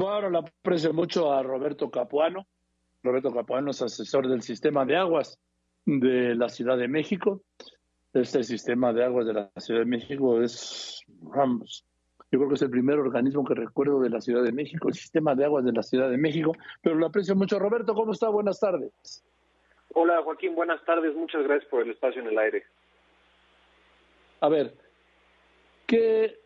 Bueno, le aprecio mucho a Roberto Capuano. Roberto Capuano es asesor del sistema de aguas de la Ciudad de México. Este sistema de aguas de la Ciudad de México es, vamos, yo creo que es el primer organismo que recuerdo de la Ciudad de México, el sistema de aguas de la Ciudad de México. Pero lo aprecio mucho. Roberto, ¿cómo está? Buenas tardes. Hola Joaquín, buenas tardes. Muchas gracias por el espacio en el aire. A ver, que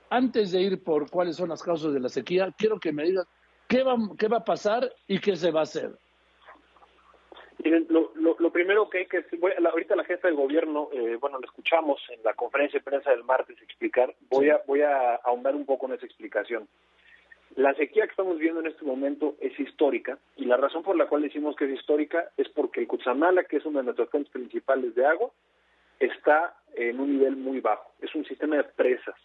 antes de ir por cuáles son las causas de la sequía, quiero que me digas qué va a pasar y qué se va a hacer. Miren, lo primero que hay que decir, ahorita la jefa del gobierno, lo escuchamos en la conferencia de prensa del martes explicar, voy a ahondar un poco en esa explicación. La sequía que estamos viendo en este momento es histórica, y la razón por la cual decimos que es histórica es porque el Cutzamala, que es una de nuestras fuentes principales de agua, está en un nivel muy bajo. Es un sistema de presas.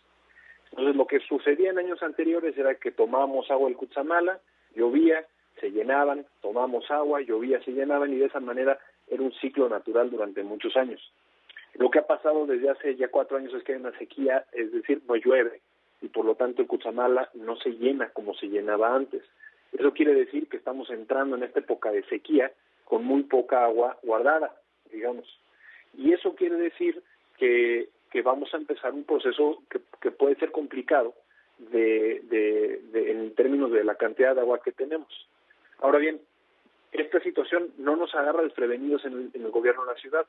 Entonces, lo que sucedía en años anteriores era que tomábamos agua del Cutzamala, llovía, se llenaban, tomábamos agua, llovía, se llenaban, y de esa manera era un ciclo natural durante muchos años. Lo que ha pasado desde hace ya 4 años es que hay una sequía, es decir, no llueve, y por lo tanto el Cutzamala no se llena como se llenaba antes. Eso quiere decir que estamos entrando en esta época de sequía con muy poca agua guardada, digamos. Y eso quiere decir que vamos a empezar un proceso que puede ser complicado en términos de la cantidad de agua que tenemos. Ahora bien, esta situación no nos agarra desprevenidos en el gobierno de la ciudad.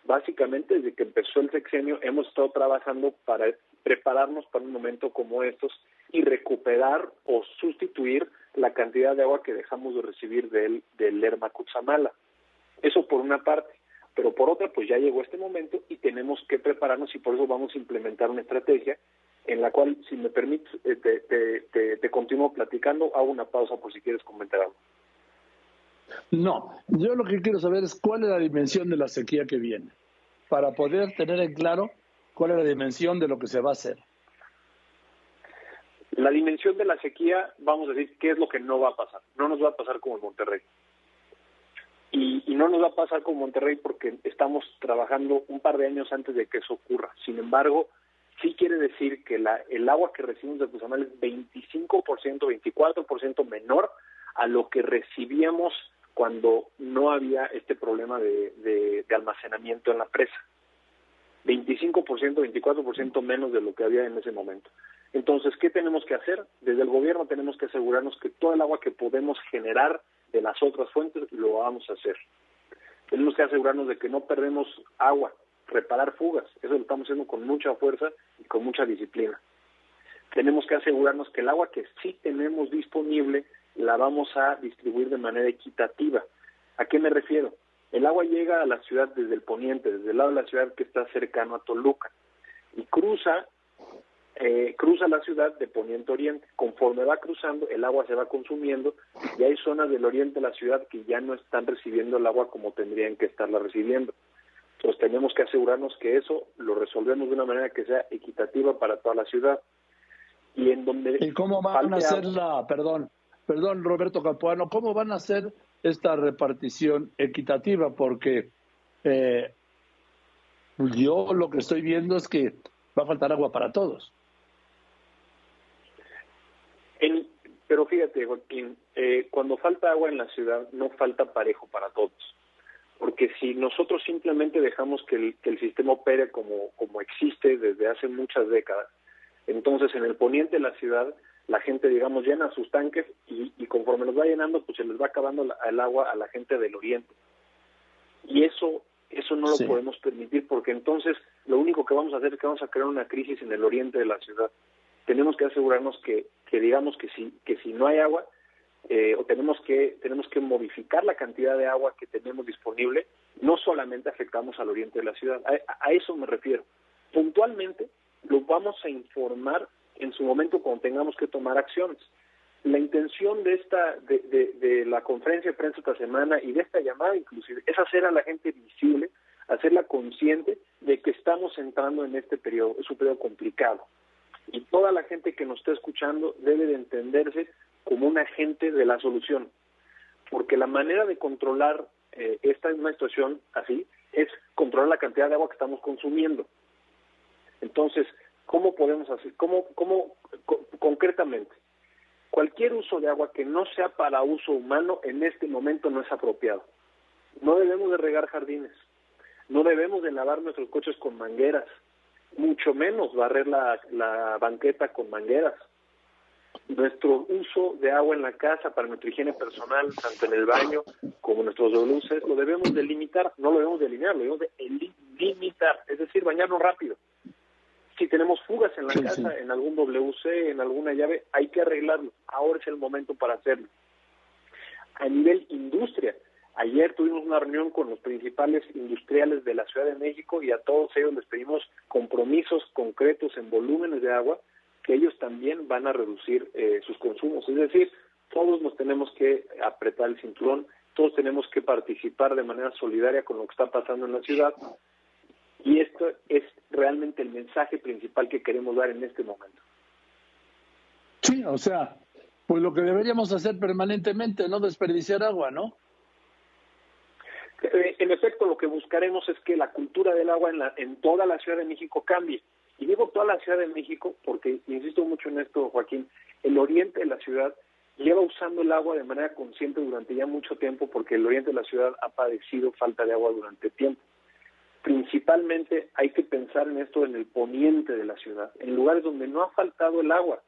Básicamente, desde que empezó el sexenio, hemos estado trabajando para prepararnos para un momento como estos y recuperar o sustituir la cantidad de agua que dejamos de recibir del Lerma Cutzamala. Eso por una parte. Pero por otra, pues ya llegó este momento y tenemos que prepararnos, y por eso vamos a implementar una estrategia en la cual, si me permites, te continúo platicando, hago una pausa por si quieres comentar algo. No, yo lo que quiero saber es cuál es la dimensión de la sequía que viene, para poder tener en claro cuál es la dimensión de lo que se va a hacer. La dimensión de la sequía, vamos a decir, ¿qué es lo que no va a pasar? No nos va a pasar como en Monterrey. Y no nos va a pasar como Monterrey porque estamos trabajando un par de años antes de que eso ocurra. Sin embargo, sí quiere decir que el agua que recibimos de Cutzamala es 25%, 24% menor a lo que recibíamos cuando no había este problema de almacenamiento en la presa. 25%, 24% menos de lo que había en ese momento. Entonces, ¿qué tenemos que hacer? Desde el gobierno tenemos que asegurarnos que todo el agua que podemos generar de las otras fuentes lo vamos a hacer. Tenemos que asegurarnos de que no perdemos agua, reparar fugas. Eso lo estamos haciendo con mucha fuerza y con mucha disciplina. Tenemos que asegurarnos que el agua que sí tenemos disponible la vamos a distribuir de manera equitativa. ¿A qué me refiero? El agua llega a la ciudad desde el poniente, desde el lado de la ciudad que está cercano a Toluca, y cruza la ciudad de poniente a oriente. Conforme va cruzando, el agua se va consumiendo, y hay zonas del oriente de la ciudad que ya no están recibiendo el agua como tendrían que estarla recibiendo. Entonces tenemos que asegurarnos que eso lo resolvemos de una manera que sea equitativa para toda la ciudad. ¿Y cómo van a hacer perdón Roberto Capuano, cómo van a hacer esta repartición equitativa? Porque yo lo que estoy viendo es que va a faltar agua para todos. Pero fíjate, Joaquín, cuando falta agua en la ciudad no falta parejo para todos. Porque si nosotros simplemente dejamos que el sistema opere como existe desde hace muchas décadas, entonces en el poniente de la ciudad la gente, digamos, llena sus tanques y conforme los va llenando, pues se les va acabando el agua a la gente del oriente. Y eso no lo podemos permitir, porque entonces lo único que vamos a hacer es que vamos a crear una crisis en el oriente de la ciudad. Tenemos que asegurarnos que digamos que si no hay agua, o tenemos que modificar la cantidad de agua que tenemos disponible. No solamente afectamos al oriente de la ciudad, a eso me refiero. Puntualmente lo vamos a informar en su momento cuando tengamos que tomar acciones. La intención de la conferencia de prensa esta semana y de esta llamada inclusive es hacer a la gente visible, hacerla consciente de que estamos entrando en este periodo. Es un periodo complicado, y toda la gente que nos está escuchando debe de entenderse como un agente de la solución, porque la manera de controlar esta misma situación así es controlar la cantidad de agua que estamos consumiendo. Entonces, ¿cómo podemos hacer? ¿Cómo concretamente? Cualquier uso de agua que no sea para uso humano en este momento no es apropiado. No debemos de regar jardines, no debemos de lavar nuestros coches con mangueras, mucho menos barrer la banqueta con mangueras. Nuestro uso de agua en la casa para nuestra higiene personal, tanto en el baño como en nuestros WCs, lo debemos de limitar, no lo debemos de eliminar, lo debemos de limitar, es decir, bañarnos rápido. Si tenemos fugas en la casa, en algún WC, en alguna llave, hay que arreglarlo. Ahora es el momento para hacerlo. A nivel industria, ayer tuvimos una reunión con los principales industriales de la Ciudad de México y a todos ellos les pedimos compromisos concretos en volúmenes de agua, que ellos también van a reducir sus consumos. Es decir, todos nos tenemos que apretar el cinturón, todos tenemos que participar de manera solidaria con lo que está pasando en la ciudad. Y esto es realmente el mensaje principal que queremos dar en este momento. Sí, o sea, pues lo que deberíamos hacer permanentemente, no desperdiciar agua, ¿no? En efecto, lo que buscaremos es que la cultura del agua en toda la Ciudad de México cambie. Y digo toda la Ciudad de México porque, insisto mucho en esto, Joaquín, el oriente de la ciudad lleva usando el agua de manera consciente durante ya mucho tiempo porque el oriente de la ciudad ha padecido falta de agua durante tiempo. Principalmente hay que pensar en esto en el poniente de la ciudad, en lugares donde no ha faltado el agua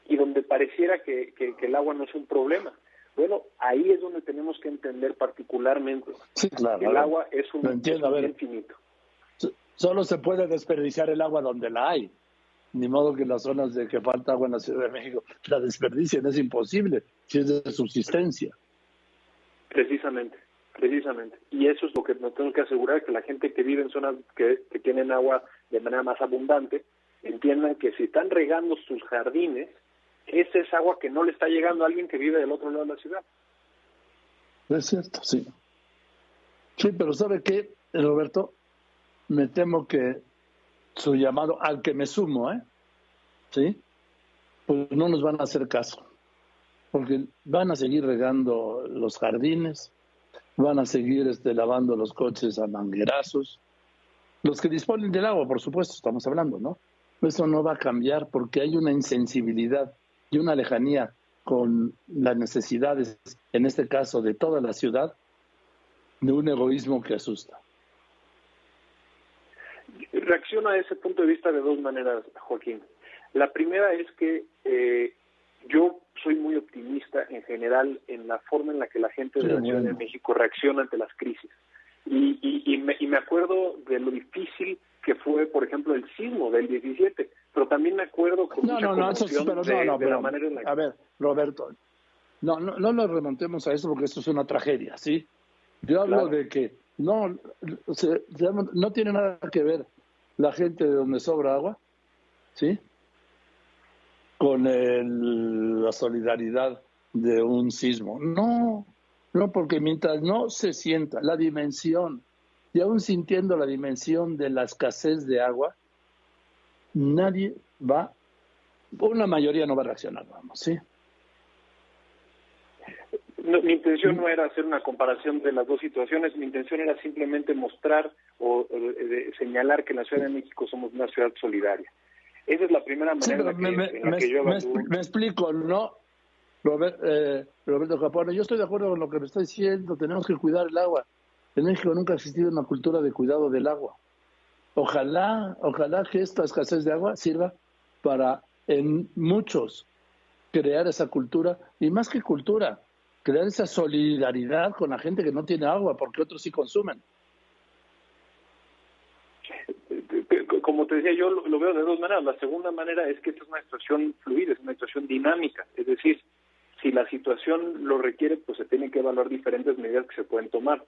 y donde pareciera que el agua no es un problema. Bueno, ahí es donde tenemos que entender particularmente que el agua es un bien finito. Solo se puede desperdiciar el agua donde la hay. Ni modo que en las zonas de que falta agua en la Ciudad de México la desperdicien, es imposible, si es de subsistencia. Precisamente. Y eso es lo que nos tenemos que asegurar, que la gente que vive en zonas que tienen agua de manera más abundante, entiendan que si están regando sus jardines, esa es agua que no le está llegando a alguien que vive del otro lado de la ciudad. Es cierto, sí. Sí, pero ¿sabe qué, Roberto? Me temo que su llamado, al que me sumo, ¿sí? Pues no nos van a hacer caso, porque van a seguir regando los jardines, van a seguir lavando los coches a manguerazos. Los que disponen del agua, por supuesto, estamos hablando, ¿no? Eso no va a cambiar porque hay una insensibilidad y una lejanía con las necesidades, en este caso de toda la ciudad, de un egoísmo que asusta. Reacciono a ese punto de vista de dos maneras, Joaquín. La primera es que yo soy muy optimista en general en la forma en la que la gente de la Ciudad de México reacciona ante las crisis. Y me acuerdo de lo difícil que fue, por ejemplo, el sismo del 17, pero también me acuerdo con mucha conmoción de la manera en la que... A ver, Roberto, no nos remontemos a eso porque esto es una tragedia, ¿sí? Yo hablo de que no tiene nada que ver la gente de donde sobra agua, ¿sí? Con la solidaridad de un sismo. No, porque mientras no se sienta la dimensión, y aún sintiendo la dimensión de la escasez de agua, nadie va, una mayoría no va a reaccionar, vamos, ¿sí? No, mi intención no era hacer una comparación de las dos situaciones, mi intención era simplemente mostrar o señalar que en la Ciudad de México somos una ciudad solidaria. Esa es la primera manera en la que yo evalúo. Me explico, ¿no? Roberto Capuano, yo estoy de acuerdo con lo que me está diciendo, tenemos que cuidar el agua. En México nunca ha existido una cultura de cuidado del agua. Ojalá que esta escasez de agua sirva para, en muchos, crear esa cultura, y más que cultura, crear esa solidaridad con la gente que no tiene agua, porque otros sí consumen. Como te decía, yo lo veo de dos maneras. La segunda manera es que esta es una situación fluida, es una situación dinámica. Es decir, si la situación lo requiere, pues se tienen que evaluar diferentes medidas que se pueden tomar.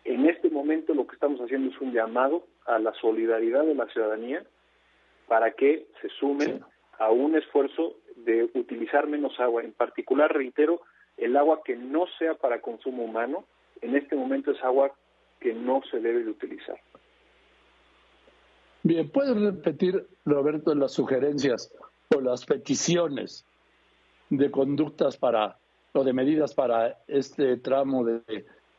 En este momento lo que estamos haciendo es un llamado a la solidaridad de la ciudadanía para que se sumen a un esfuerzo de utilizar menos agua. En particular, reitero, el agua que no sea para consumo humano, en este momento es agua que no se debe de utilizar. Bien, ¿puedes repetir, Roberto, las sugerencias o las peticiones de conductas o de medidas para este tramo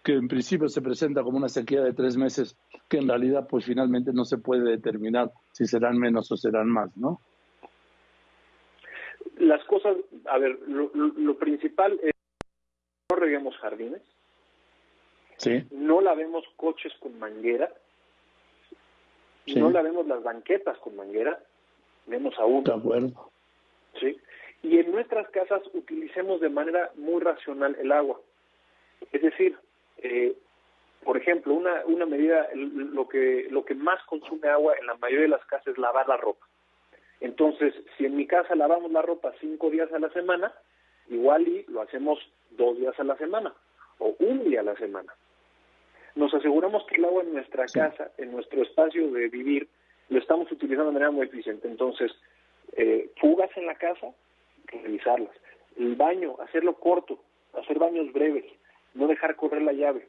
que en principio se presenta como una sequía de 3 meses, que en realidad pues finalmente no se puede determinar si serán menos o serán más, ¿no? Las cosas, a ver, lo principal es no reguemos jardines, Sí. no lavemos coches con manguera, Sí. no lavemos las banquetas con manguera, menos aún. De acuerdo. ¿Sí? Y en nuestras casas utilicemos de manera muy racional el agua. Es decir, por ejemplo, una medida, lo que más consume agua en la mayoría de las casas es lavar la ropa. Entonces, si en mi casa lavamos la ropa 5 días a la semana, igual y lo hacemos 2 días a la semana o 1 día a la semana. Nos aseguramos que el agua en nuestra casa, en nuestro espacio de vivir, lo estamos utilizando de manera muy eficiente. Entonces, fugas en la casa, revisarlas. El baño, hacerlo corto, hacer baños breves, no dejar correr la llave.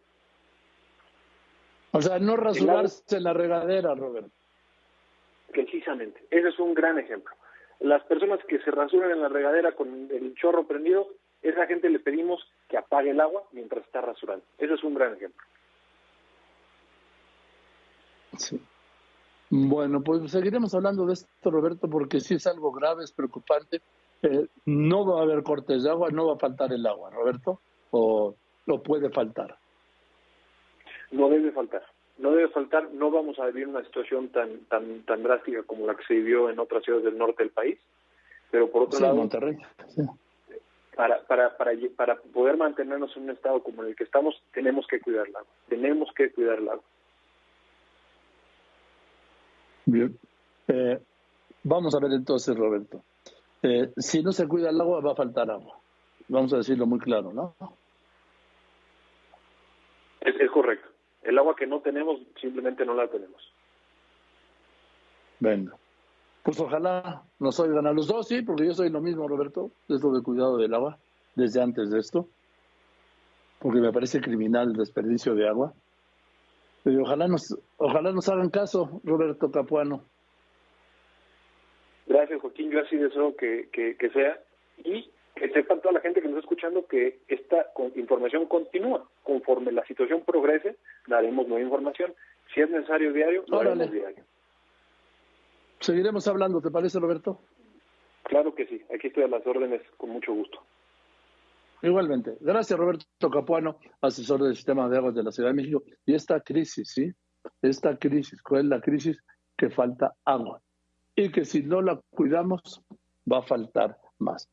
O sea, no rasurarse en la regadera, Robert. Precisamente, ese es un gran ejemplo. Las personas que se rasuran en la regadera con el chorro prendido, esa gente le pedimos que apague el agua mientras está rasurando. Ese es un gran ejemplo. Sí. Bueno, pues seguiremos hablando de esto, Roberto, porque sí es algo grave, es preocupante. No va a haber cortes de agua, no va a faltar el agua, Roberto, o puede faltar. No debe faltar. No debe faltar, no vamos a vivir una situación tan drástica como la que se vivió en otras ciudades del norte del país, pero por otro lado, Monterrey. Sí. Para poder mantenernos en un estado como en el que estamos, tenemos que cuidar el agua. Tenemos que cuidar el agua. Bien. Vamos a ver entonces, Roberto. Si no se cuida el agua, va a faltar agua. Vamos a decirlo muy claro, ¿no? Es correcto. El agua que no tenemos, simplemente no la tenemos. Venga. Pues ojalá nos oigan a los dos, sí, porque yo soy lo mismo, Roberto, es lo de cuidado del agua, desde antes de esto, porque me parece criminal el desperdicio de agua. Pero ojalá nos hagan caso, Roberto Capuano. Gracias, Joaquín. Yo así deseo que sea. Y que sepan toda la gente que nos está escuchando que esta información continúa. Conforme la situación progrese, daremos nueva información. Si es necesario diario, lo haremos diario. Seguiremos hablando, ¿te parece, Roberto? Claro que sí. Aquí estoy a las órdenes con mucho gusto. Igualmente. Gracias, Roberto Capuano, asesor del Sistema de Aguas de la Ciudad de México. Y esta crisis, ¿sí? Esta crisis, ¿cuál es la crisis? Que falta agua. Y que si no la cuidamos, va a faltar más.